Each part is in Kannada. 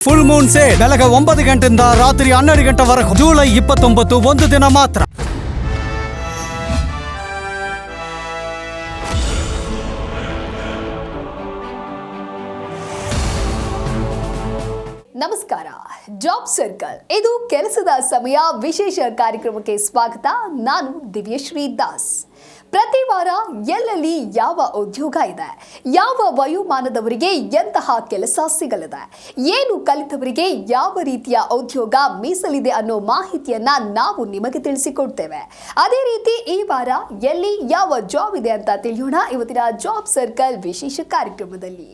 ಫುಲ್ ಮೂನ್ ಸೇಲ್ ಬೆಳಗ್ಗೆ 9 ಗಂಟೆಯಿಂದ ರಾತ್ರಿ 12 ಗಂಟೆವರೆಗೂ ಜುಲೈ 29 ಒಂದು ದಿನ ಮಾತ್ರ. ನಮಸ್ಕಾರ. ಜಾಬ್ ಸರ್ಕಲ್ ಇದು ಕೆಲಸದ ಸಮಯ ವಿಶೇಷ ಕಾರ್ಯಕ್ರಮಕ್ಕೆ ಸ್ವಾಗತ. ನಾನು ದಿವ್ಯಶ್ರೀ ದಾಸ್. ಪ್ರತಿ ವಾರ ಎಲ್ಲೆಲ್ಲಿ ಯಾವ ಉದ್ಯೋಗ ಇದೆ, ಯಾವ ವಯೋಮಾನದವರಿಗೆ ಎಂತಹ ಕೆಲಸ ಸಿಗಲಿದೆ, ಏನು ಕಲಿತವರಿಗೆ ಯಾವ ರೀತಿಯ ಉದ್ಯೋಗ ಮೀಸಲಿದೆ ಅನ್ನೋ ಮಾಹಿತಿಯನ್ನ ನಾವು ನಿಮಗೆ ತಿಳಿಸಿಕೊಡ್ತೇವೆ. ಅದೇ ರೀತಿ ಈ ವಾರ ಎಲ್ಲಿ ಯಾವ ಜಾಬ್ ಇದೆ ಅಂತ ತಿಳಿಯೋಣ ಇವತ್ತಿನ ಜಾಬ್ ಸರ್ಕಲ್ ವಿಶೇಷ ಕಾರ್ಯಕ್ರಮದಲ್ಲಿ.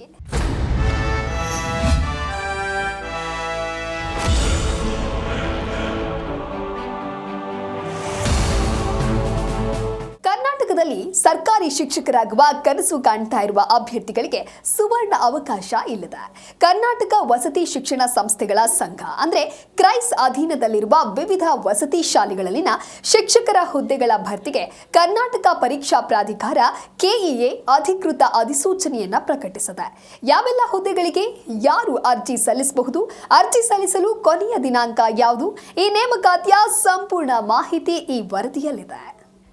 ಕರ್ನಾಟಕದಲ್ಲಿ ಸರ್ಕಾರಿ ಶಿಕ್ಷಕರಾಗುವ ಕನಸು ಕಾಣ್ತಾ ಇರುವ ಅಭ್ಯರ್ಥಿಗಳಿಗೆ ಸುವರ್ಣ ಅವಕಾಶ ಇಲ್ಲಿದೆ. ಕರ್ನಾಟಕ ವಸತಿ ಶಿಕ್ಷಣ ಸಂಸ್ಥೆಗಳ ಸಂಘ ಅಂದ್ರೆ ಕ್ರೈಸ್ ಅಧೀನದಲ್ಲಿರುವ ವಿವಿಧ ವಸತಿ ಶಾಲೆಗಳಲ್ಲಿನ ಶಿಕ್ಷಕರ ಹುದ್ದೆಗಳ ಭರ್ತಿಗೆ ಕರ್ನಾಟಕ ಪರೀಕ್ಷಾ ಪ್ರಾಧಿಕಾರ ಕೆಇಎ ಅಧಿಕೃತ ಅಧಿಸೂಚನೆಯನ್ನ ಪ್ರಕಟಿಸಿದೆ. ಯಾವೆಲ್ಲ ಹುದ್ದೆಗಳಿಗೆ ಯಾರು ಅರ್ಜಿ ಸಲ್ಲಿಸಬಹುದು, ಅರ್ಜಿ ಸಲ್ಲಿಸಲು ಕೊನೆಯ ದಿನಾಂಕ ಯಾವುದು, ಈ ನೇಮಕಾತಿಯ ಸಂಪೂರ್ಣ ಮಾಹಿತಿ ಈ ವರದಿಯಲ್ಲಿದೆ.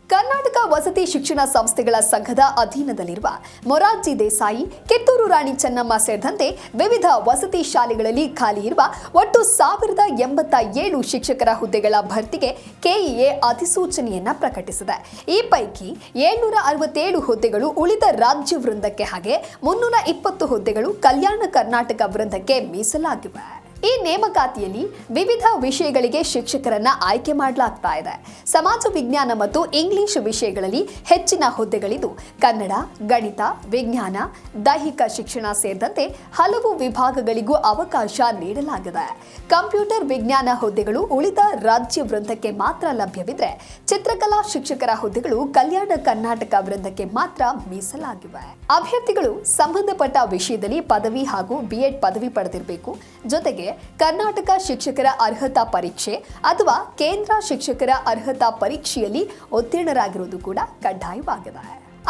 ಕರ್ನಾಟಕ ವಸತಿ ಶಿಕ್ಷಣ ಸಂಸ್ಥೆಗಳ ಸಂಘದ ಅಧೀನದಲ್ಲಿರುವ ಮೊರಾರ್ಜಿ ದೇಸಾಯಿ, ಕಿತ್ತೂರು ರಾಣಿ ಚೆನ್ನಮ್ಮ ಸೇರಿದಂತೆ ವಿವಿಧ ವಸತಿ ಶಾಲೆಗಳಲ್ಲಿ ಖಾಲಿ ಇರುವ ಒಟ್ಟು 1087 ಶಿಕ್ಷಕರ ಹುದ್ದೆಗಳ ಭರ್ತಿಗೆ ಕೆಇಎ ಅಧಿಸೂಚನೆಯನ್ನ ಪ್ರಕಟಿಸಿದೆ. ಈ ಪೈಕಿ 767 ಹುದ್ದೆಗಳು ಉಳಿದ ರಾಜ್ಯ ವೃಂದಕ್ಕೆ ಹಾಗೆ 320 ಹುದ್ದೆಗಳು ಕಲ್ಯಾಣ ಕರ್ನಾಟಕ ವೃಂದಕ್ಕೆ ಮೀಸಲಾಗಿವೆ. ಈ ನೇಮಕಾತಿಯಲ್ಲಿ ವಿವಿಧ ವಿಷಯಗಳಿಗೆ ಶಿಕ್ಷಕರನ್ನ ಆಯ್ಕೆ ಮಾಡಲಾಗ್ತಾ ಇದೆ. ಸಮಾಜ ವಿಜ್ಞಾನ ಮತ್ತು ಇಂಗ್ಲಿಷ್ ವಿಷಯಗಳಲ್ಲಿ ಹೆಚ್ಚಿನ ಹುದ್ದೆಗಳಿದ್ದು ಕನ್ನಡ, ಗಣಿತ, ವಿಜ್ಞಾನ, ದೈಹಿಕ ಶಿಕ್ಷಣ ಸೇರಿದಂತೆ ಹಲವು ವಿಭಾಗಗಳಿಗೂ ಅವಕಾಶ ನೀಡಲಾಗಿದೆ. ಕಂಪ್ಯೂಟರ್ ವಿಜ್ಞಾನ ಹುದ್ದೆಗಳು ಉಳಿದ ರಾಜ್ಯ ವೃಂದಕ್ಕೆ ಮಾತ್ರ ಲಭ್ಯವಿದ್ರೆ ಚಿತ್ರಕಲಾ ಶಿಕ್ಷಕರ ಹುದ್ದೆಗಳು ಕಲ್ಯಾಣ ಕರ್ನಾಟಕ ವೃಂದಕ್ಕೆ ಮಾತ್ರ ಮೀಸಲಾಗಿವೆ. ಅಭ್ಯರ್ಥಿಗಳು ಸಂಬಂಧಪಟ್ಟ ವಿಷಯದಲ್ಲಿ ಪದವಿ ಹಾಗೂ ಬಿಎಡ್ ಪದವಿ ಪಡೆದಿರಬೇಕು. ಜೊತೆಗೆ ಕರ್ನಾಟಕ ಶಿಕ್ಷಕರ ಅರ್ಹತಾ ಪರೀಕ್ಷೆ ಅಥವಾ ಕೇಂದ್ರ ಶಿಕ್ಷಕರ ಅರ್ಹತಾ ಪರೀಕ್ಷೆಯಲ್ಲಿ ಉತ್ತೀರ್ಣರಾಗಿರುವುದು ಕೂಡ ಕಡ್ಡಾಯವಾಗಿದೆ.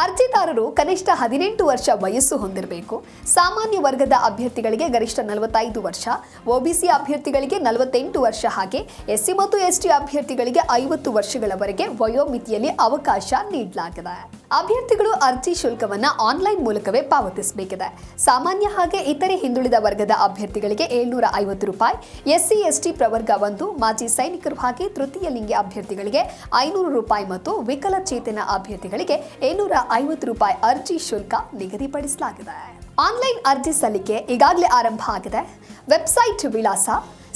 ಅರ್ಜಿದಾರರು ಕನಿಷ್ಠ 18 ವರ್ಷ ವಯಸ್ಸು ಹೊಂದಿರಬೇಕು. ಸಾಮಾನ್ಯ ವರ್ಗದ ಅಭ್ಯರ್ಥಿಗಳಿಗೆ ಗರಿಷ್ಠ 45 ವರ್ಷ, ಒಬಿಸಿ ಅಭ್ಯರ್ಥಿಗಳಿಗೆ 48 ವರ್ಷ, ಹಾಗೆ ಎಸ್ಸಿ ಮತ್ತು ಎಸ್ಟಿ ಅಭ್ಯರ್ಥಿಗಳಿಗೆ 50 ವರ್ಷಗಳವರೆಗೆ ವಯೋಮಿತಿಯಲ್ಲಿ ಅವಕಾಶ ನೀಡಲಾಗಿದೆ. ಅಭ್ಯರ್ಥಿಗಳು ಅರ್ಜಿ ಶುಲ್ಕವನ್ನ ಆನ್ಲೈನ್ ಮೂಲಕವೇ ಪಾವತಿಸಬೇಕಿದೆ. ಸಾಮಾನ್ಯ ಹಾಗೆ ಇತರೆ ಹಿಂದುಳಿದ ವರ್ಗದ ಅಭ್ಯರ್ಥಿಗಳಿಗೆ 750 ರೂಪಾಯಿ, ಎಸ್ಸಿ ಎಸ್ಟಿ ಪ್ರವರ್ಗ 1, ಮಾಜಿ ಸೈನಿಕರು ಹಾಗೆ ತೃತೀಯ ಲಿಂಗಿ ಅಭ್ಯರ್ಥಿಗಳಿಗೆ 500 ರೂಪಾಯಿ ಮತ್ತು ವಿಕಲಚೇತನ ಅಭ್ಯರ್ಥಿಗಳಿಗೆ 750 ರೂಪಾಯಿ ಅರ್ಜಿ ಶುಲ್ಕ ನಿಗದಿಪಡಿಸಲಾಗಿದೆ. ಆನ್ಲೈನ್ ಅರ್ಜಿ ಸಲ್ಲಿಕೆ ಈಗಾಗಲೇ ಆರಂಭ ಆಗಿದೆ. ವೆಬ್ಸೈಟ್ ವಿಳಾಸ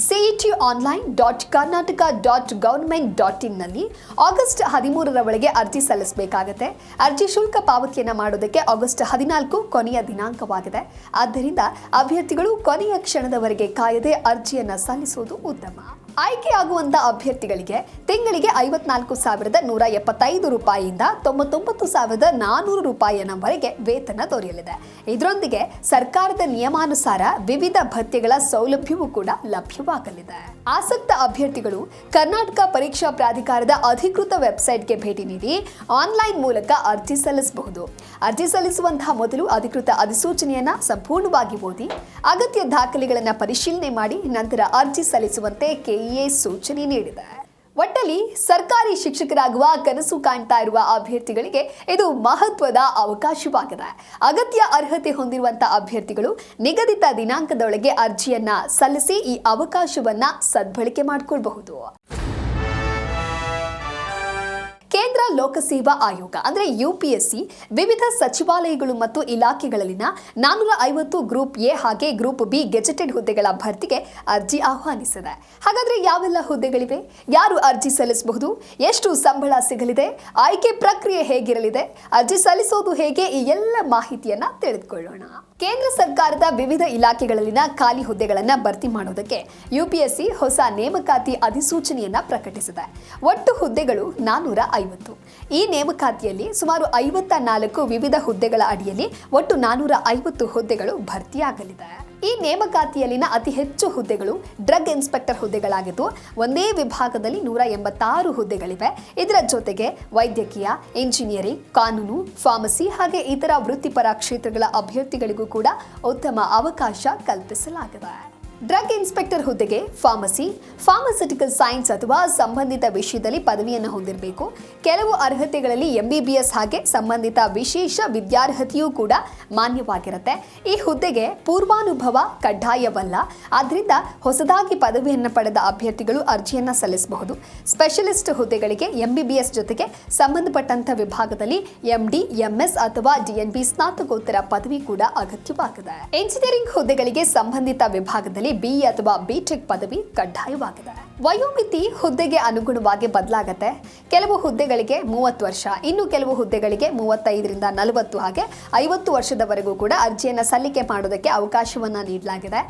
cetonline.karnataka.government.in ನಲ್ಲಿ ಆಗಸ್ಟ್ 13ರ ಒಳಗೆ ಅರ್ಜಿ ಸಲ್ಲಿಸಬೇಕಾಗುತ್ತೆ. ಅರ್ಜಿ ಶುಲ್ಕ ಪಾವತಿಯನ್ನು ಮಾಡೋದಕ್ಕೆ ಆಗಸ್ಟ್ 14 ಕೊನೆಯ ದಿನಾಂಕವಾಗಿದೆ. ಆದ್ದರಿಂದ ಅಭ್ಯರ್ಥಿಗಳು ಕೊನೆಯ ಕ್ಷಣದವರೆಗೆ ಕಾಯದೆ ಅರ್ಜಿಯನ್ನು ಸಲ್ಲಿಸುವುದು ಉತ್ತಮ. ಆಯ್ಕೆಯಾಗುವಂತ ಅಭ್ಯರ್ಥಿಗಳಿಗೆ ತಿಂಗಳಿಗೆ 54,175 ರೂಪಾಯಿಯಿಂದ 99,400 ರೂಪಾಯಿಯವರೆಗೆ ವೇತನ ದೊರೆಯಲಿದೆ. ಇದರೊಂದಿಗೆ ಸರ್ಕಾರದ ನಿಯಮಾನುಸಾರ ವಿವಿಧ ಭತ್ಯೆಗಳ ಸೌಲಭ್ಯವೂ ಕೂಡ ಲಭ್ಯವಾಗಲಿದೆ. ಆಸಕ್ತ ಅಭ್ಯರ್ಥಿಗಳು ಕರ್ನಾಟಕ ಪರೀಕ್ಷಾ ಪ್ರಾಧಿಕಾರದ ಅಧಿಕೃತ ವೆಬ್ಸೈಟ್ಗೆ ಭೇಟಿ ನೀಡಿ ಆನ್ಲೈನ್ ಮೂಲಕ ಅರ್ಜಿ ಸಲ್ಲಿಸಬಹುದು. ಅರ್ಜಿ ಸಲ್ಲಿಸುವಂತಹ ಮೊದಲು ಅಧಿಕೃತ ಅಧಿಸೂಚನೆಯನ್ನ ಸಂಪೂರ್ಣವಾಗಿ ಓದಿ ಅಗತ್ಯ ದಾಖಲೆಗಳನ್ನು ಪರಿಶೀಲನೆ ಮಾಡಿ ನಂತರ ಅರ್ಜಿ ಸಲ್ಲಿಸುವಂತೆ ಕೆಇಎ ಸೂಚನೆ ನೀಡಿದೆ. ಒಟ್ಟಲ್ಲಿ ಸರ್ಕಾರಿ ಶಿಕ್ಷಕರಾಗುವ ಕನಸು ಕಾಣ್ತಾ ಇರುವ ಅಭ್ಯರ್ಥಿಗಳಿಗೆ ಇದು ಮಹತ್ವದ ಅವಕಾಶವಾಗಿದೆ. ಅಗತ್ಯ ಅರ್ಹತೆ ಹೊಂದಿರುವಂತಹ ಅಭ್ಯರ್ಥಿಗಳು ನಿಗದಿತ ದಿನಾಂಕದೊಳಗೆ ಅರ್ಜಿಯನ್ನ ಸಲ್ಲಿಸಿ ಈ ಅವಕಾಶವನ್ನ ಸದ್ಬಳಕೆ ಮಾಡಿಕೊಳ್ಳಬಹುದು. ಕೇಂದ್ರ ಲೋಕಸೇವಾ ಆಯೋಗ ಅಂದ್ರೆ ಯುಪಿಎಸ್ಸಿ ವಿವಿಧ ಸಚಿವಾಲಯಗಳು ಮತ್ತು ಇಲಾಖೆಗಳಲ್ಲಿನ 450 ಗ್ರೂಪ್ ಎ ಹಾಗೆ ಗ್ರೂಪ್ ಬಿ ಗೆಜೆಟೆಡ್ ಹುದ್ದೆಗಳ ಭರ್ತಿಗೆ ಅರ್ಜಿ ಆಹ್ವಾನಿಸಿದೆ. ಹಾಗಾದ್ರೆ ಯಾವೆಲ್ಲ ಹುದ್ದೆಗಳಿವೆ, ಯಾರು ಅರ್ಜಿ ಸಲ್ಲಿಸಬಹುದು, ಎಷ್ಟು ಸಂಬಳ ಸಿಗಲಿದೆ, ಆಯ್ಕೆ ಪ್ರಕ್ರಿಯೆ ಹೇಗಿರಲಿದೆ, ಅರ್ಜಿ ಸಲ್ಲಿಸೋದು ಹೇಗೆ, ಈ ಎಲ್ಲ ಮಾಹಿತಿಯನ್ನ ತಿಳಿದುಕೊಳ್ಳೋಣ. ಕೇಂದ್ರ ಸರ್ಕಾರದ ವಿವಿಧ ಇಲಾಖೆಗಳಲ್ಲಿನ ಖಾಲಿ ಹುದ್ದೆಗಳನ್ನು ಭರ್ತಿ ಮಾಡೋದಕ್ಕೆ ಯುಪಿಎಸ್ಸಿ ಹೊಸ ನೇಮಕಾತಿ ಅಧಿಸೂಚನೆಯನ್ನ ಪ್ರಕಟಿಸಿದೆ. ಒಟ್ಟು ಹುದ್ದೆಗಳು 450. ಈ ನೇಮಕಾತಿಯಲ್ಲಿ ಸುಮಾರು 54 ವಿವಿಧ ಹುದ್ದೆಗಳ ಅಡಿಯಲ್ಲಿ ಒಟ್ಟು 450 ಹುದ್ದೆಗಳು ಭರ್ತಿಯಾಗಲಿದೆ. ಈ ನೇಮಕಾತಿಯಲ್ಲಿನ ಅತಿ ಹೆಚ್ಚು ಹುದ್ದೆಗಳು ಡ್ರಗ್ ಇನ್ಸ್ಪೆಕ್ಟರ್ ಹುದ್ದೆಗಳಾಗಿದ್ದು ಒಂದೇ ವಿಭಾಗದಲ್ಲಿ 186 ಹುದ್ದೆಗಳಿವೆ. ಇದರ ಜೊತೆಗೆ ವೈದ್ಯಕೀಯ, ಇಂಜಿನಿಯರಿಂಗ್, ಕಾನೂನು, ಫಾರ್ಮಸಿ ಹಾಗೆ ಇತರ ವೃತ್ತಿಪರ ಕ್ಷೇತ್ರಗಳ ಅಭ್ಯರ್ಥಿಗಳಿಗೂ ಕೂಡ ಉತ್ತಮ ಅವಕಾಶ ಕಲ್ಪಿಸಲಾಗಿದೆ. ಡ್ರಗ್ ಇನ್ಸ್ಪೆಕ್ಟರ್ ಹುದ್ದೆಗೆ ಫಾರ್ಮಸ್ಯೂಟಿಕಲ್ ಸೈನ್ಸ್ ಅಥವಾ ಸಂಬಂಧಿತ ವಿಷಯದಲ್ಲಿ ಪದವಿಯನ್ನು ಹೊಂದಿರಬೇಕು. ಕೆಲವು ಅರ್ಹತೆಗಳಲ್ಲಿ MBBS ಹಾಗೆ ಸಂಬಂಧಿತ ವಿಶೇಷ ವಿದ್ಯಾರ್ಹತೆಯೂ ಕೂಡ ಮಾನ್ಯವಾಗಿರುತ್ತೆ. ಈ ಹುದ್ದೆಗೆ ಪೂರ್ವಾನುಭವ ಕಡ್ಡಾಯವಲ್ಲ. ಆದ್ದರಿಂದ ಹೊಸದಾಗಿ ಪದವಿಯನ್ನು ಪಡೆದ ಅಭ್ಯರ್ಥಿಗಳು ಅರ್ಜಿಯನ್ನು ಸಲ್ಲಿಸಬಹುದು. ಸ್ಪೆಷಲಿಸ್ಟ್ ಹುದ್ದೆಗಳಿಗೆ MBBS ಜೊತೆಗೆ ಸಂಬಂಧಪಟ್ಟಂತ ವಿಭಾಗದಲ್ಲಿ MD, MS ಅಥವಾ DNB ಸ್ನಾತಕೋತ್ತರ ಪದವಿ ಕೂಡ ಅಗತ್ಯವಾಗಿದೆ. ಇಂಜಿನಿಯರಿಂಗ್ ಹುದ್ದೆಗಳಿಗೆ ಸಂಬಂಧಿತ ವಿಭಾಗದಲ್ಲಿ BE ಅಥವಾ BTech ಪದವಿ ಕಡ್ಡಾಯವಾಗಿದೆ. ವಯೋಮಿತಿ ಹುದ್ದೆಗೆ ಅನುಗುಣವಾಗಿ ಬದಲಾಗುತ್ತೆ. ಕೆಲವು ಹುದ್ದೆಗಳಿಗೆ 30 ವರ್ಷ, ಇನ್ನು ಕೆಲವು ಹುದ್ದೆಗಳಿಗೆ 35ರಿಂದ 40 ಹಾಗೆ 50 ವರ್ಷದವರೆಗೂ ಕೂಡ ಅರ್ಜಿಯನ್ನು ಸಲ್ಲಿಕೆ ಮಾಡೋದಕ್ಕೆ ಅವಕಾಶವನ್ನ ನೀಡಲಾಗಿದೆ.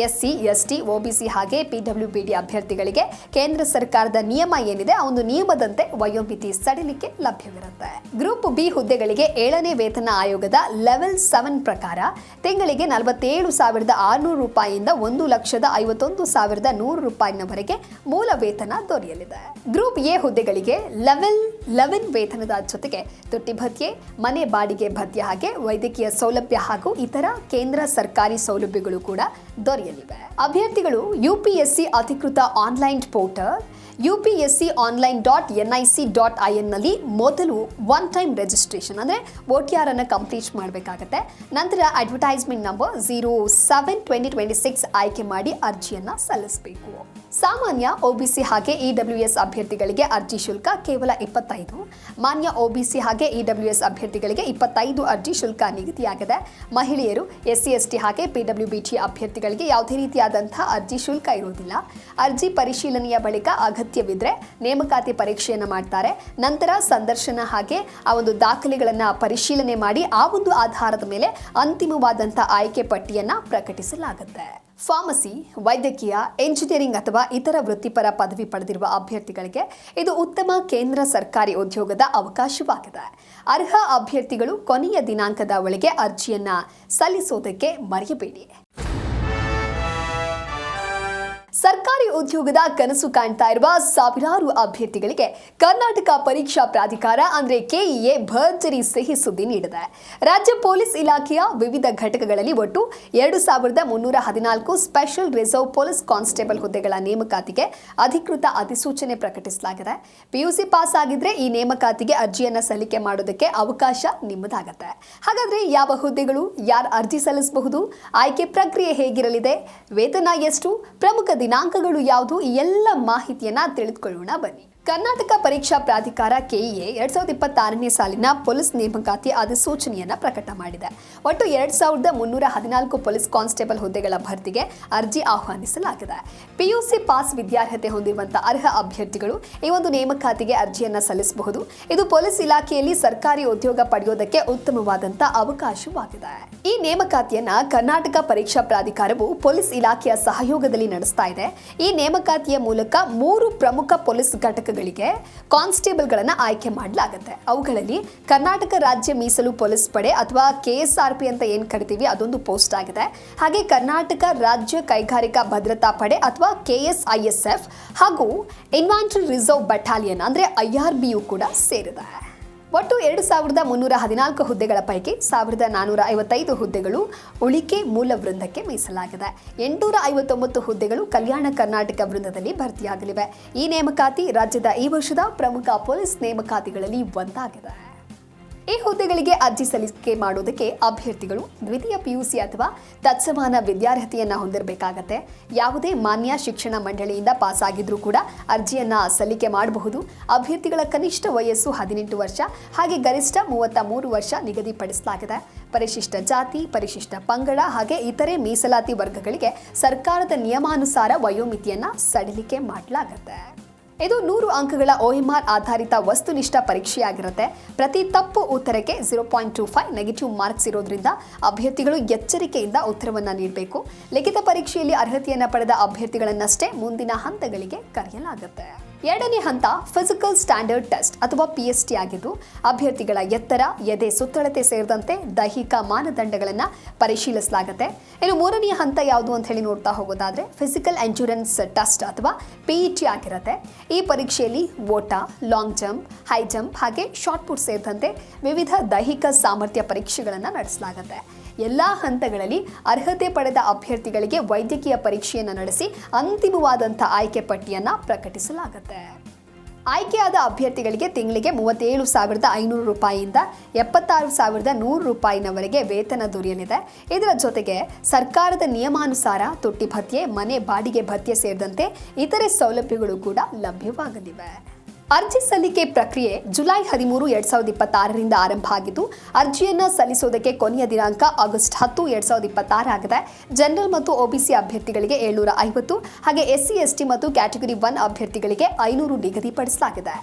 SC, ST, OBC ಹಾಗೆ PWBD ಅಭ್ಯರ್ಥಿಗಳಿಗೆ ಕೇಂದ್ರ ಸರ್ಕಾರದ ನಿಯಮ ಏನಿದೆ ಆ ಒಂದು ನಿಯಮದಂತೆ ವಯೋಮಿತಿ ಸಡಿಲಿಕೆ ಲಭ್ಯವಿರುತ್ತೆ. ಗ್ರೂಪ್ B ಹುದ್ದೆಗಳಿಗೆ 7ನೇ ವೇತನ ಆಯೋಗದ ಲೆವೆಲ್ 7 ಪ್ರಕಾರ ತಿಂಗಳಿಗೆ 47,600 ರೂಪಾಯಿಯಿಂದ 1,51,100 ರೂಪಾಯಿನವರೆಗೆ ಮೂಲ ವೇತನ ದೊರೆಯಲಿದೆ. ಗ್ರೂಪ್ A ಹುದ್ದೆಗಳಿಗೆ ಲೆವೆಲ್ 11 ವೇತನದ ಜೊತೆಗೆ ತುಟ್ಟಿ ಭತ್ಯೆ, ಮನೆ ಬಾಡಿಗೆ ಭತ್ಯೆ ಹಾಗೆ ವೈದ್ಯಕೀಯ ಸೌಲಭ್ಯ ಹಾಗೂ ಇತರ ಕೇಂದ್ರ ಸರ್ಕಾರಿ ಸೌಲಭ್ಯಗಳು ಕೂಡ ದೊರೆಯಲಿವೆ. ಅಭ್ಯರ್ಥಿಗಳು UPSC ಅಧಿಕೃತ ಆನ್ಲೈನ್ ಪೋರ್ಟಲ್ upsconline.nic.in ನಲ್ಲಿ ಮೊದಲು ಒನ್ ಟೈಮ್ ರಿಜಿಸ್ಟ್ರೇಷನ್ ಅಂದರೆ OTR ಅನ್ನು ಕಂಪ್ಲೀಟ್ ಮಾಡಬೇಕಾಗುತ್ತೆ. ನಂತರ ಅಡ್ವರ್ಟೈಸ್ಮೆಂಟ್ ನಂಬರ್ 07/2026 ಆಯ್ಕೆ ಮಾಡಿ ಅರ್ಜಿಯನ್ನು ಸಲ್ಲಿಸಬೇಕು. ಸಾಮಾನ್ಯ OBC ಹಾಗೆ EWS ಅಭ್ಯರ್ಥಿಗಳಿಗೆ ಅರ್ಜಿ ಶುಲ್ಕ ಕೇವಲ 25. ಮಾನ್ಯ OBC ಹಾಗೆ EWS ಅಭ್ಯರ್ಥಿಗಳಿಗೆ 25 ಅರ್ಜಿ ಶುಲ್ಕ ನಿಗದಿಯಾಗಿದೆ. ಮಹಿಳೆಯರು SC ST ಹಾಗೆ PWBT ಅಭ್ಯರ್ಥಿಗಳಿಗೆ ಯಾವುದೇ ರೀತಿಯಾದಂತಹ ಅರ್ಜಿ ಶುಲ್ಕ ಇರುವುದಿಲ್ಲ. ಅರ್ಜಿ ಪರಿಶೀಲನೆಯ ಬಳಿಕ ಅಗತ್ಯವಿದ್ರೆ ನೇಮಕಾತಿ ಪರೀಕ್ಷೆಯನ್ನು ಮಾಡ್ತಾರೆ. ನಂತರ ಸಂದರ್ಶನ ಹಾಗೆ ಆ ಒಂದು ದಾಖಲೆಗಳನ್ನು ಪರಿಶೀಲನೆ ಮಾಡಿ ಆ ಒಂದು ಆಧಾರದ ಮೇಲೆ ಅಂತಿಮವಾದಂಥ ಆಯ್ಕೆ ಪಟ್ಟಿಯನ್ನು ಪ್ರಕಟಿಸಲಾಗುತ್ತೆ. ಫಾರ್ಮಸಿ, ವೈದ್ಯಕೀಯ, ಎಂಜಿನಿಯರಿಂಗ್ ಅಥವಾ ಇತರ ವೃತ್ತಿಪರ ಪದವಿ ಪಡೆದಿರುವ ಅಭ್ಯರ್ಥಿಗಳಿಗೆ ಇದು ಉತ್ತಮ ಕೇಂದ್ರ ಸರ್ಕಾರಿ ಉದ್ಯೋಗದ ಅವಕಾಶವಾಗಿದೆ. ಅರ್ಹ ಅಭ್ಯರ್ಥಿಗಳು ಕೊನೆಯ ದಿನಾಂಕದ ಒಳಗೆ ಅರ್ಜಿಯನ್ನು ಸಲ್ಲಿಸೋದಕ್ಕೆ ಮರೆಯಬೇಡಿ. ಸರ್ಕಾರಿ ಉದ್ಯೋಗದ ಕನಸು ಕಾಣ್ತಾ ಇರುವ ಸಾವಿರಾರು ಅಭ್ಯರ್ಥಿಗಳಿಗೆ ಕರ್ನಾಟಕ ಪರೀಕ್ಷಾ ಪ್ರಾಧಿಕಾರ ಅಂದರೆ KEA ಭರ್ಜರಿ ಸಿಹಿ ಸುದ್ದಿ ನೀಡಿದೆ. ರಾಜ್ಯ ಪೊಲೀಸ್ ಇಲಾಖೆಯ ವಿವಿಧ ಘಟಕಗಳಲ್ಲಿ ಒಟ್ಟು 2,314 ಸ್ಪೆಷಲ್ ರಿಸರ್ವ್ ಪೊಲೀಸ್ ಕಾನ್ಸ್ಟೇಬಲ್ ಹುದ್ದೆಗಳ ನೇಮಕಾತಿಗೆ ಅಧಿಕೃತ ಅಧಿಸೂಚನೆ ಪ್ರಕಟಿಸಲಾಗಿದೆ. PUC ಪಾಸ್ ಆಗಿದ್ರೆ ಈ ನೇಮಕಾತಿಗೆ ಅರ್ಜಿಯನ್ನು ಸಲ್ಲಿಕೆ ಮಾಡೋದಕ್ಕೆ ಅವಕಾಶ ನಿಮ್ಮದಾಗತ್ತೆ. ಹಾಗಾದ್ರೆ ಯಾವ ಹುದ್ದೆಗಳು, ಯಾರು ಅರ್ಜಿ ಸಲ್ಲಿಸಬಹುದು, ಆಯ್ಕೆ ಪ್ರಕ್ರಿಯೆ ಹೇಗಿರಲಿದೆ, ವೇತನ ಎಷ್ಟು, ಪ್ರಮುಖ ದಿನಾಂಕಗಳು ಯಾವುದು, ಈ ಎಲ್ಲ ಮಾಹಿತಿಯನ್ನ ತಿಳಿದುಕೊಳ್ಳೋಣ ಬನ್ನಿ. ಕರ್ನಾಟಕ ಪರೀಕ್ಷಾ ಪ್ರಾಧಿಕಾರ KEA 2026ನೇ ಸಾಲಿನ ಪೊಲೀಸ್ ನೇಮಕಾತಿ ಅಧಿಸೂಚನೆಯನ್ನು ಪ್ರಕಟ ಮಾಡಿದೆ. ಒಟ್ಟು 2,314 ಪೊಲೀಸ್ ಕಾನ್ಸ್ಟೇಬಲ್ ಹುದ್ದೆಗಳ ಭರ್ತಿಗೆ ಅರ್ಜಿ ಆಹ್ವಾನಿಸಲಾಗಿದೆ. PUC ಪಾಸ್ ವಿದ್ಯಾರ್ಹತೆ ಹೊಂದಿರುವಂತಹ ಅರ್ಹ ಅಭ್ಯರ್ಥಿಗಳು ಈ ಒಂದು ನೇಮಕಾತಿಗೆ ಅರ್ಜಿಯನ್ನು ಸಲ್ಲಿಸಬಹುದು. ಇದು ಪೊಲೀಸ್ ಇಲಾಖೆಯಲ್ಲಿ ಸರ್ಕಾರಿ ಉದ್ಯೋಗ ಪಡೆಯೋದಕ್ಕೆ ಉತ್ತಮವಾದಂತಹ ಅವಕಾಶವಾಗಿದೆ. ಈ ನೇಮಕಾತಿಯನ್ನ ಕರ್ನಾಟಕ ಪರೀಕ್ಷಾ ಪ್ರಾಧಿಕಾರವು ಪೊಲೀಸ್ ಇಲಾಖೆಯ ಸಹಯೋಗದಲ್ಲಿ ನಡೆಸ್ತಾ ಇದೆ. ಈ ನೇಮಕಾತಿಯ ಮೂಲಕ 3 ಪ್ರಮುಖ ಪೊಲೀಸ್ ಘಟಕ ಕಾನ್ಸ್ಟೇಬಲ್ಗಳನ್ನು ಆಯ್ಕೆ ಮಾಡಲಾಗುತ್ತೆ. ಅವುಗಳಲ್ಲಿ ಕರ್ನಾಟಕ ರಾಜ್ಯ ಮೀಸಲು ಪೊಲೀಸ್ ಪಡೆ ಅಥವಾ KSRP ಅಂತ ಏನು ಕರಿತೀವಿ ಅದೊಂದು ಪೋಸ್ಟ್ ಆಗಿದೆ. ಹಾಗೆ ಕರ್ನಾಟಕ ರಾಜ್ಯ ಕೈಗಾರಿಕಾ ಭದ್ರತಾ ಪಡೆ ಅಥವಾ KSISF ಹಾಗೂ ಇನ್ಫ್ಯಾಂಟ್ರಿ ರಿಸರ್ವ್ ಬಟಾಲಿಯನ್ ಅಂದರೆ IRBಯು ಕೂಡ ಸೇರಿದೆ. ಒಟ್ಟು 2,314 ಹುದ್ದೆಗಳ ಪೈಕಿ 1,455 ಹುದ್ದೆಗಳು ಉಳಿಕೆ ಮೂಲ ವೃಂದಕ್ಕೆ ಮೀಸಲಾಗಿದೆ. 859 ಹುದ್ದೆಗಳು ಕಲ್ಯಾಣ ಕರ್ನಾಟಕ ವೃಂದದಲ್ಲಿ ಭರ್ತಿಯಾಗಲಿವೆ. ಈ ನೇಮಕಾತಿ ರಾಜ್ಯದ ಈ ವರ್ಷದ ಪ್ರಮುಖ ಪೊಲೀಸ್ ನೇಮಕಾತಿಗಳಲ್ಲಿ ಒಂದಾಗಿದೆ. ಈ ಹುದ್ದೆಗಳಿಗೆ ಅರ್ಜಿ ಸಲ್ಲಿಕೆ ಮಾಡೋದಕ್ಕೆ ಅಭ್ಯರ್ಥಿಗಳು ದ್ವಿತೀಯ PUC ಅಥವಾ ತತ್ಸಮಾನ ವಿದ್ಯಾರ್ಹತೆಯನ್ನು ಹೊಂದಿರಬೇಕಾಗತ್ತೆ. ಯಾವುದೇ ಮಾನ್ಯ ಶಿಕ್ಷಣ ಮಂಡಳಿಯಿಂದ ಪಾಸ್ ಆಗಿದ್ರೂ ಕೂಡ ಅರ್ಜಿಯನ್ನು ಸಲ್ಲಿಕೆ ಮಾಡಬಹುದು. ಅಭ್ಯರ್ಥಿಗಳ ಕನಿಷ್ಠ ವಯಸ್ಸು 18 ವರ್ಷ ಹಾಗೆ ಗರಿಷ್ಠ 33 ವರ್ಷ ನಿಗದಿಪಡಿಸಲಾಗಿದೆ. ಪರಿಶಿಷ್ಟ ಜಾತಿ, ಪರಿಶಿಷ್ಟ ಪಂಗಡ ಹಾಗೆ ಇತರೆ ಮೀಸಲಾತಿ ವರ್ಗಗಳಿಗೆ ಸರ್ಕಾರದ ನಿಯಮಾನುಸಾರ ವಯೋಮಿತಿಯನ್ನು ಸಡಿಲಿಕೆ ಮಾಡಲಾಗುತ್ತೆ. ಇದು 100 ಅಂಕಗಳ OMR ಆಧಾರಿತ ವಸ್ತುನಿಷ್ಠ ಪರೀಕ್ಷೆಯಾಗಿರುತ್ತೆ. ಪ್ರತಿ ತಪ್ಪು ಉತ್ತರಕ್ಕೆ 0.25 ನೆಗೆಟಿವ್ ಮಾರ್ಕ್ಸ್ ಇರೋದ್ರಿಂದ ಅಭ್ಯರ್ಥಿಗಳು ಎಚ್ಚರಿಕೆಯಿಂದ ಉತ್ತರವನ್ನು ನೀಡಬೇಕು. ಲಿಖಿತ ಪರೀಕ್ಷೆಯಲ್ಲಿ ಅರ್ಹತೆಯನ್ನು ಪಡೆದ ಅಭ್ಯರ್ಥಿಗಳನ್ನಷ್ಟೇ ಮುಂದಿನ ಹಂತಗಳಿಗೆ ಕರೆಯಲಾಗುತ್ತೆ. ಎರಡನೇ ಹಂತ ಫಿಸಿಕಲ್ ಸ್ಟ್ಯಾಂಡರ್ಡ್ ಟೆಸ್ಟ್ ಅಥವಾ PST ಆಗಿದ್ದು ಅಭ್ಯರ್ಥಿಗಳ ಎತ್ತರ, ಎದೆ ಸುತ್ತಳತೆ ಸೇರಿದಂತೆ ದೈಹಿಕ ಮಾನದಂಡಗಳನ್ನು ಪರಿಶೀಲಿಸಲಾಗುತ್ತೆ. ಇನ್ನು ಮೂರನೇ ಹಂತ ಯಾವುದು ಅಂತ ಹೇಳಿ ನೋಡ್ತಾ ಹೋಗೋದಾದ್ರೆ ಫಿಸಿಕಲ್ ಎಂಡ್ಯೂರೆನ್ಸ್ ಟೆಸ್ಟ್ ಅಥವಾ PET ಆಗಿರುತ್ತೆ. ಈ ಪರೀಕ್ಷೆಯಲ್ಲಿ ಓಟ, ಲಾಂಗ್ ಜಂಪ್, ಹೈ ಜಂಪ್ ಹಾಗೆ ಶಾರ್ಟ್ ಪುಟ್ ಸೇರಿದಂತೆ ವಿವಿಧ ದೈಹಿಕ ಸಾಮರ್ಥ್ಯ ಪರೀಕ್ಷೆಗಳನ್ನು ನಡೆಸಲಾಗುತ್ತೆ. ಎಲ್ಲಾ ಹಂತಗಳಲ್ಲಿ ಅರ್ಹತೆ ಪಡೆದ ಅಭ್ಯರ್ಥಿಗಳಿಗೆ ವೈದ್ಯಕೀಯ ಪರೀಕ್ಷೆಯನ್ನು ನಡೆಸಿ ಅಂತಿಮವಾದಂಥ ಆಯ್ಕೆ ಪಟ್ಟಿಯನ್ನು ಪ್ರಕಟಿಸಲಾಗುತ್ತೆ. ಆಯ್ಕೆಯಾದ ಅಭ್ಯರ್ಥಿಗಳಿಗೆ ತಿಂಗಳಿಗೆ 37,500 ರೂಪಾಯಿಯಿಂದ 76,100 ರೂಪಾಯಿನವರೆಗೆ ವೇತನ ದೊರೆಯಲಿದೆ. ಇದರ ಜೊತೆಗೆ ಸರ್ಕಾರದ ನಿಯಮಾನುಸಾರ ತುಟ್ಟಿ ಭತ್ಯೆ, ಮನೆ ಬಾಡಿಗೆ ಭತ್ಯೆ ಸೇರಿದಂತೆ ಇತರೆ ಸೌಲಭ್ಯಗಳು ಕೂಡ ಲಭ್ಯವಾಗಲಿವೆ. ಅರ್ಜಿ ಸಲ್ಲಿಕೆ ಪ್ರಕ್ರಿಯೆ ಜುಲೈ 13, 2026ರಿಂದ ಆರಂಭ ಆಗಿದ್ದು, ಅರ್ಜಿಯನ್ನು ಸಲ್ಲಿಸೋದಕ್ಕೆ ಕೊನೆಯ ದಿನಾಂಕ ಆಗಸ್ಟ್ 10, 2026 ಆಗಿದೆ. ಜನರಲ್ ಮತ್ತು ಒಬಿಸಿ ಅಭ್ಯರ್ಥಿಗಳಿಗೆ 750, ಹಾಗೆ SC, ST ಮತ್ತು ಕ್ಯಾಟಗರಿ 1 ಅಭ್ಯರ್ಥಿಗಳಿಗೆ 500 ನಿಗದಿಪಡಿಸಲಾಗಿದೆ.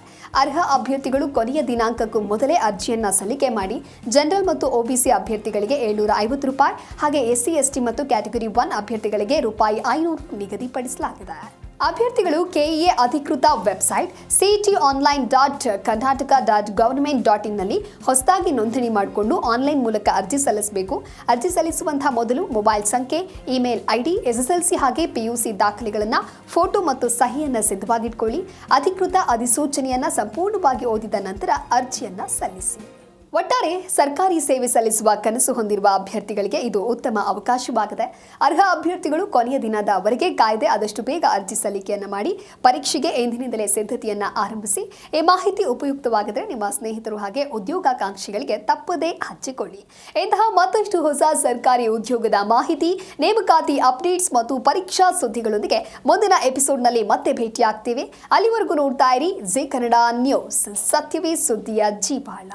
ಅರ್ಹ ಅಭ್ಯರ್ಥಿಗಳು ಕೊನೆಯ ದಿನಾಂಕಕ್ಕೂ ಮೊದಲೇ ಅರ್ಜಿಯನ್ನು ಸಲ್ಲಿಕೆ ಮಾಡಿ. ಜನರಲ್ ಮತ್ತು ಒಬಿಸಿ ಅಭ್ಯರ್ಥಿಗಳಿಗೆ 750 ರೂಪಾಯಿ, ಹಾಗೆ SC, ST ಮತ್ತು ಕ್ಯಾಟಗರಿ 1 ಅಭ್ಯರ್ಥಿಗಳಿಗೆ ರೂಪಾಯಿ 500 ನಿಗದಿಪಡಿಸಲಾಗಿದೆ. ಅಭ್ಯರ್ಥಿಗಳು ಕೆಇಎ ಅಧಿಕೃತ ವೆಬ್ಸೈಟ್ cet.online.karnataka.government.in ನಲ್ಲಿ ಹೊಸದಾಗಿ ನೋಂದಣಿ ಮಾಡಿಕೊಂಡು ಆನ್ಲೈನ್ ಮೂಲಕ ಅರ್ಜಿ ಸಲ್ಲಿಸಬೇಕು. ಅರ್ಜಿ ಸಲ್ಲಿಸುವಂತಹ ಮೊದಲು ಮೊಬೈಲ್ ಸಂಖ್ಯೆ, ಇಮೇಲ್ ID, SSLC ಹಾಗೆ PUC ದಾಖಲೆಗಳನ್ನು, ಫೋಟೋ ಮತ್ತು ಸಹಿಯನ್ನು ಸಿದ್ಧವಾಗಿಟ್ಕೊಳ್ಳಿ. ಅಧಿಕೃತ ಅಧಿಸೂಚನೆಯನ್ನು ಸಂಪೂರ್ಣವಾಗಿ ಓದಿದ ನಂತರ ಅರ್ಜಿಯನ್ನು ಸಲ್ಲಿಸಿ. ಒಟ್ಟಾರೆ ಸರ್ಕಾರಿ ಸೇವೆ ಸಲ್ಲಿಸುವ ಕನಸು ಹೊಂದಿರುವ ಅಭ್ಯರ್ಥಿಗಳಿಗೆ ಇದು ಉತ್ತಮ ಅವಕಾಶವಾಗಿದೆ. ಅರ್ಹ ಅಭ್ಯರ್ಥಿಗಳು ಕೊನೆಯ ದಿನದವರೆಗೆ ಕಾಯ್ದೆ ಆದಷ್ಟು ಬೇಗ ಅರ್ಜಿ ಸಲ್ಲಿಕೆಯನ್ನು ಮಾಡಿ ಪರೀಕ್ಷೆಗೆ ಎಂದಿನಿಂದಲೇ ಸಿದ್ಧತೆಯನ್ನು ಆರಂಭಿಸಿ. ಈ ಮಾಹಿತಿ ಉಪಯುಕ್ತವಾಗಿದ್ದರೆ ನಿಮ್ಮ ಸ್ನೇಹಿತರು ಹಾಗೆ ಉದ್ಯೋಗಾಕಾಂಕ್ಷಿಗಳಿಗೆ ತಪ್ಪದೇ ಹಂಚಿಕೊಳ್ಳಿ. ಇಂತಹ ಮತ್ತಷ್ಟು ಹೊಸ ಸರ್ಕಾರಿ ಉದ್ಯೋಗದ ಮಾಹಿತಿ, ನೇಮಕಾತಿ ಅಪ್ಡೇಟ್ಸ್ ಮತ್ತು ಪರೀಕ್ಷಾ ಸುದ್ದಿಗಳೊಂದಿಗೆ ಮುಂದಿನ ಎಪಿಸೋಡ್ನಲ್ಲಿ ಮತ್ತೆ ಭೇಟಿಯಾಗ್ತೇವೆ. ಅಲ್ಲಿವರೆಗೂ ನೋಡ್ತಾ ಇರಿ ಜಿ ಕನ್ನಡ ನ್ಯೂಸ್, ಸತ್ಯವೇ ಸುದ್ದಿಯ ಜೀವಾಳ.